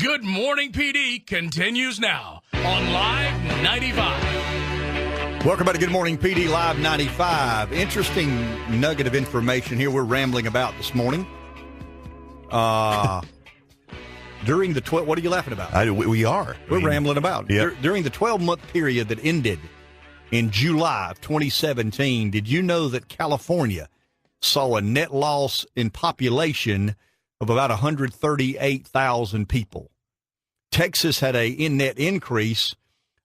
Good Morning PD continues now on Live 95. Welcome back to Good Morning PD Live 95. Interesting nugget of information here we're rambling about this morning. During the what are you laughing about? We are. We're rambling about. Yep. During the 12-month period that ended in July of 2017, did you know that California saw a net loss in population of about 138,000 people? Texas had a net increase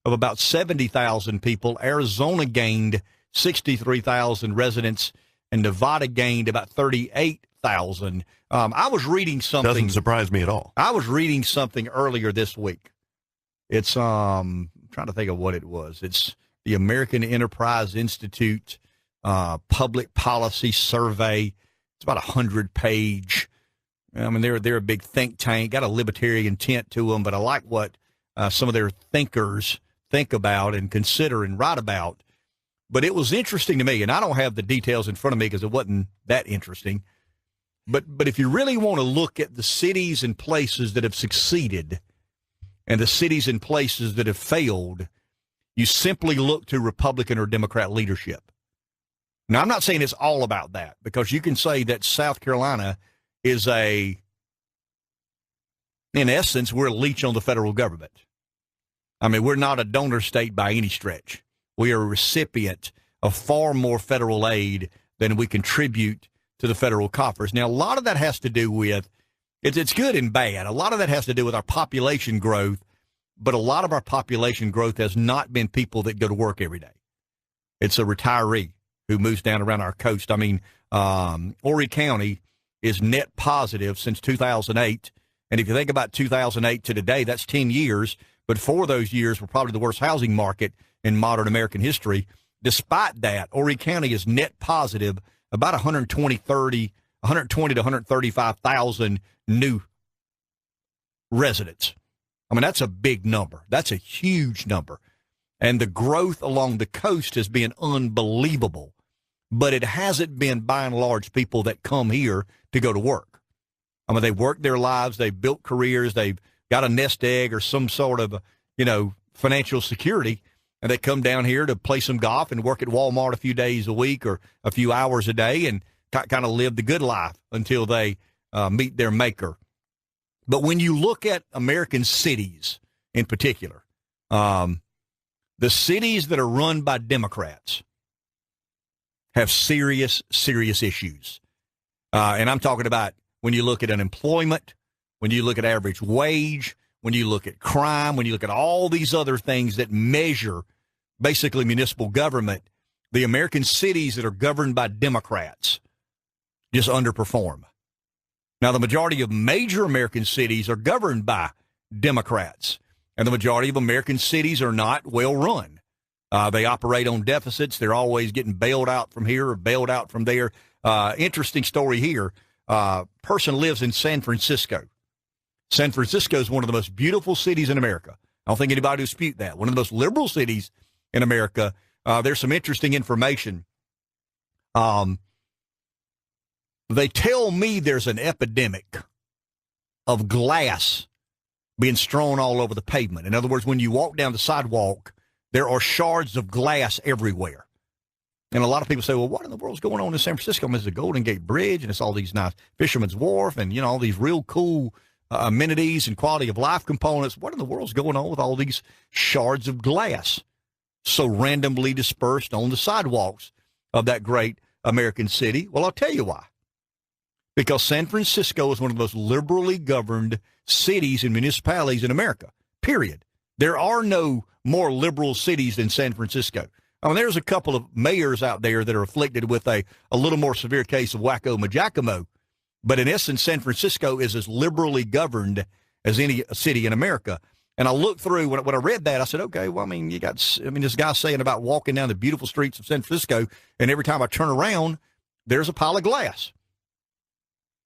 of about 70,000 people. Arizona gained 63,000 residents, and Nevada gained about 38,000. I was reading something. Doesn't surprise me at all. I was reading something earlier this week. It's I'm trying to think of what it was. It's the American Enterprise Institute Public Policy Survey. It's about 100-page. I mean, they're a big think tank, got a libertarian tint to them, but I like what some of their thinkers think about and consider and write about. But it was interesting to me, and I don't have the details in front of me because it wasn't that interesting. But if you really want to look at the cities and places that have succeeded and the cities and places that have failed, you simply look to Republican or Democrat leadership. Now, I'm not saying it's all about that, because you can say that South Carolina is in essence, we're a leech on the federal government. I mean, we're not a donor state by any stretch. We are a recipient of far more federal aid than we contribute to the federal coffers. Now, a lot of that has to do with, it's good and bad. A lot of that has to do with our population growth, but a lot of our population growth has not been people that go to work every day. It's a retiree who moves down around our coast. I mean, Horry County is net positive since 2008. And if you think about 2008 to today, that's 10 years. But 4 of those years were probably the worst housing market in modern American history. Despite that, Horry County is net positive about 120 to 135,000 new residents. I mean, that's a big number. That's a huge number. And the growth along the coast has been unbelievable. But it hasn't been, by and large, people that come here to go to work. I mean, they've worked their lives, they've built careers, they've got a nest egg or some sort of, financial security, and they come down here to play some golf and work at Walmart a few days a week or a few hours a day and kind of live the good life until they meet their maker. But when you look at American cities in particular, the cities that are run by Democrats have serious issues. And I'm talking about when you look at unemployment, when you look at average wage, when you look at crime, when you look at all these other things that measure basically municipal government, the American cities that are governed by Democrats just underperform. Now, the majority of major American cities are governed by Democrats, and the majority of American cities are not well run. They operate on deficits. They're always getting bailed out from here or bailed out from there. Interesting story here. Person lives in San Francisco. San Francisco is one of the most beautiful cities in America. I don't think anybody will dispute that. One of the most liberal cities in America. There's some interesting information. They tell me there's an epidemic of glass being strewn all over the pavement. In other words, when you walk down the sidewalk, there are shards of glass everywhere. And a lot of people say, well, what in the world's going on in San Francisco? I mean, it's the Golden Gate Bridge, and it's all these nice Fisherman's Wharf, and, all these real cool amenities and quality of life components. What in the world's going on with all these shards of glass so randomly dispersed on the sidewalks of that great American city? Well, I'll tell you why. Because San Francisco is one of the most liberally governed cities and municipalities in America, period. There are no more liberal cities than San Francisco. I mean, there's a couple of mayors out there that are afflicted with a little more severe case of wacko-majackamo. But in essence, San Francisco is as liberally governed as any city in America. And I looked through, when I read that, I said, okay, well, this guy's saying about walking down the beautiful streets of San Francisco, and every time I turn around, there's a pile of glass.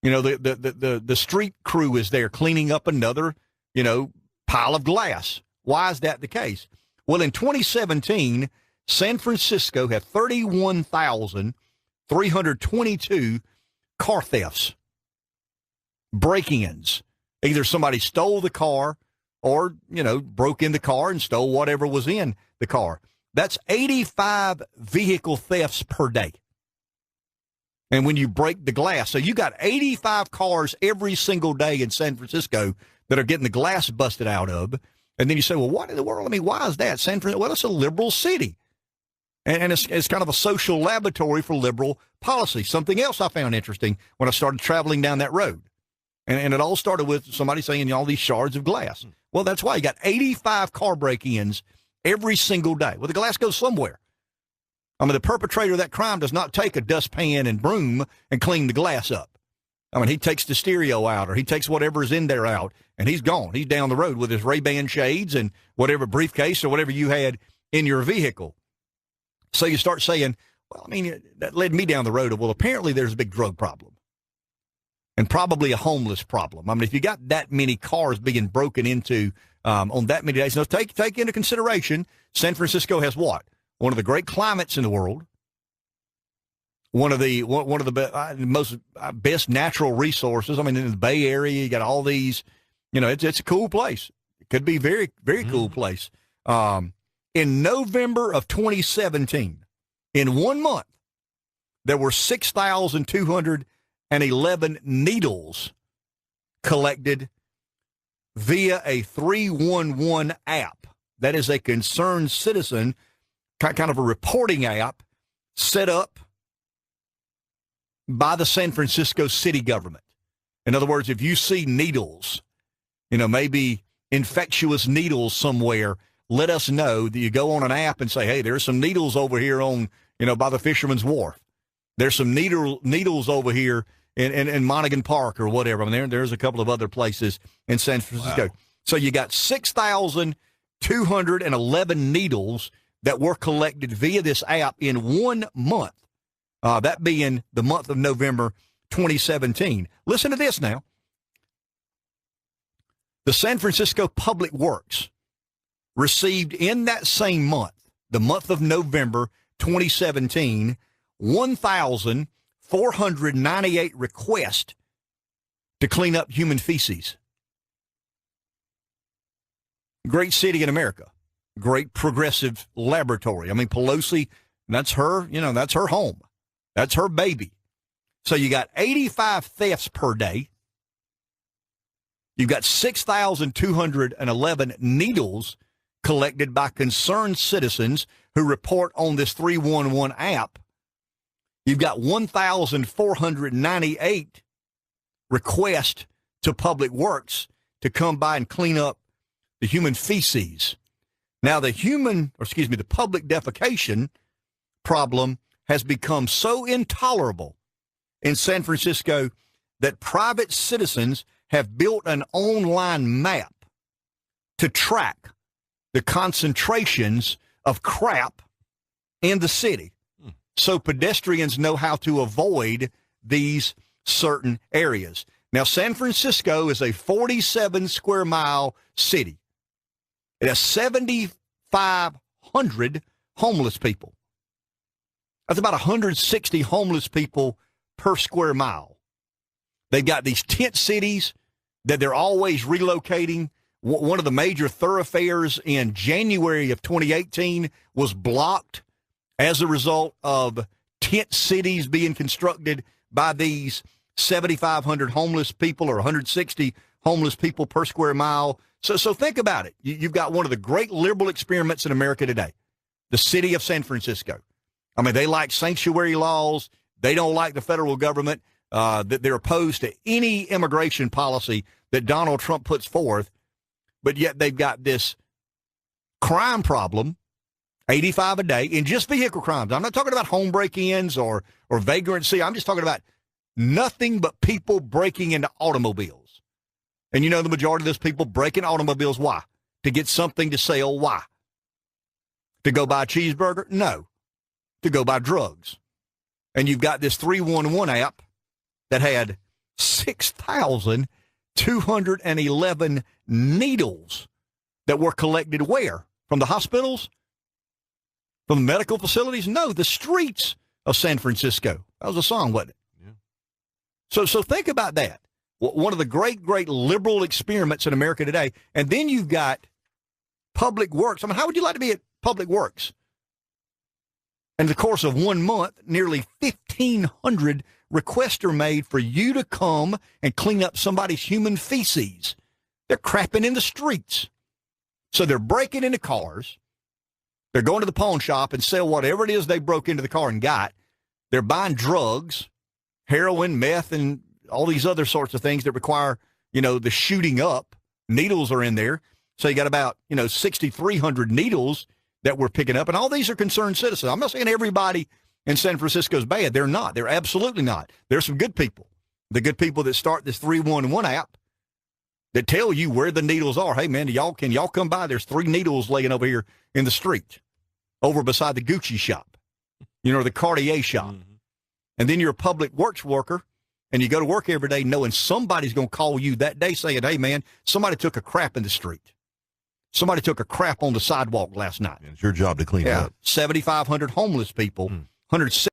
The street crew is there cleaning up another, pile of glass. Why is that the case? Well, in 2017, San Francisco had 31,322 car thefts, break-ins, Either somebody stole the car or, broke in the car and stole whatever was in the car. That's 85 vehicle thefts per day. And when you break the glass, so you got 85 cars every single day in San Francisco that are getting the glass busted out of. And then you say, well, what in the world? I mean, why is that? San Francisco, well, it's a liberal city. And it's kind of a social laboratory for liberal policy. Something else I found interesting when I started traveling down that road. And it all started with somebody saying all these shards of glass. Well, that's why you got 85 car break-ins every single day. Well, the glass goes somewhere. I mean, the perpetrator of that crime does not take a dustpan and broom and clean the glass up. I mean, he takes the stereo out or he takes whatever's in there out, and he's gone. He's down the road with his Ray-Ban shades and whatever briefcase or whatever you had in your vehicle. So you start saying, well, I mean, that led me down the road of, well, apparently there's a big drug problem and probably a homeless problem. I mean, if you got that many cars being broken into on that many days, now take into consideration, San Francisco has what? One of the great climates in the world, one of the most best natural resources. I mean, in the Bay Area, you got all these, it's a cool place. It could be very, very cool place. In November of 2017, in 1 month, there were 6,211 needles collected via a 311 app. That is a concerned citizen, kind of a reporting app set up by the San Francisco city government. In other words, if you see needles, maybe infectious needles somewhere, let us know. That you go on an app and say, hey, there's some needles over here on, by the Fisherman's Wharf. There's some needles over here in Monaghan Park or whatever. I mean, there's a couple of other places in San Francisco. Wow. So you got 6,211 needles that were collected via this app in 1 month, that being the month of November 2017. Listen to this now. The San Francisco Public Works received in that same month, the month of November 2017, 1,498 requests to clean up human feces. Great city in America. Great progressive laboratory. I mean, Pelosi, that's her, that's her home. That's her baby. So you got 85 thefts per day. You've got 6,211 needles collected by concerned citizens who report on this 311 app. You've got 1,498 requests to Public Works to come by and clean up the human feces. Now, the public defecation problem has become so intolerable in San Francisco that private citizens have built an online map to track the concentrations of crap in the city. So pedestrians know how to avoid these certain areas. Now, San Francisco is a 47 square mile city. It has 7,500 homeless people. That's about 160 homeless people per square mile. They've got these tent cities that they're always relocating. One of the major thoroughfares in January of 2018 was blocked as a result of tent cities being constructed by these 7,500 homeless people or 160 homeless people per square mile. So think about it. You've got one of the great liberal experiments in America today, the city of San Francisco. I mean, they like sanctuary laws. They don't like the federal government. That they're opposed to any immigration policy that Donald Trump puts forth. But yet they've got this crime problem, 85 a day, in just vehicle crimes. I'm not talking about home break-ins or vagrancy. I'm just talking about nothing but people breaking into automobiles. And the majority of those people break into automobiles, why? To get something to sell, why? To go buy a cheeseburger? No. To go buy drugs. And you've got this 311 app that had 6,211 needles that were collected where? From the hospitals? From the medical facilities? No, the streets of San Francisco. That was a song, wasn't it? Yeah. So think about that. one of the great liberal experiments in America today. And then you've got Public Works. I mean, how would you like to be at Public Works? In the course of 1 month, nearly 1,500 requests are made for you to come and clean up somebody's human feces. They're crapping in the streets. So they're breaking into cars. They're going to the pawn shop and sell whatever it is they broke into the car and got. They're buying drugs, heroin, meth, and all these other sorts of things that require, the shooting up. Needles are in there. So you got about, 6,300 needles that we're picking up. And all these are concerned citizens. I'm not saying everybody in San Francisco is bad. They're not. They're absolutely not. There's some good people. The good people that start this 311 app that tell you where the needles are. Hey, man, can y'all come by? There's 3 needles laying over here in the street, over beside the Gucci shop, the Cartier shop. Mm-hmm. And then you're a public works worker, and you go to work every day knowing somebody's going to call you that day saying, hey, man, somebody took a crap in the street. Somebody took a crap on the sidewalk last night. And it's your job to clean it up. 7,500 homeless people, 160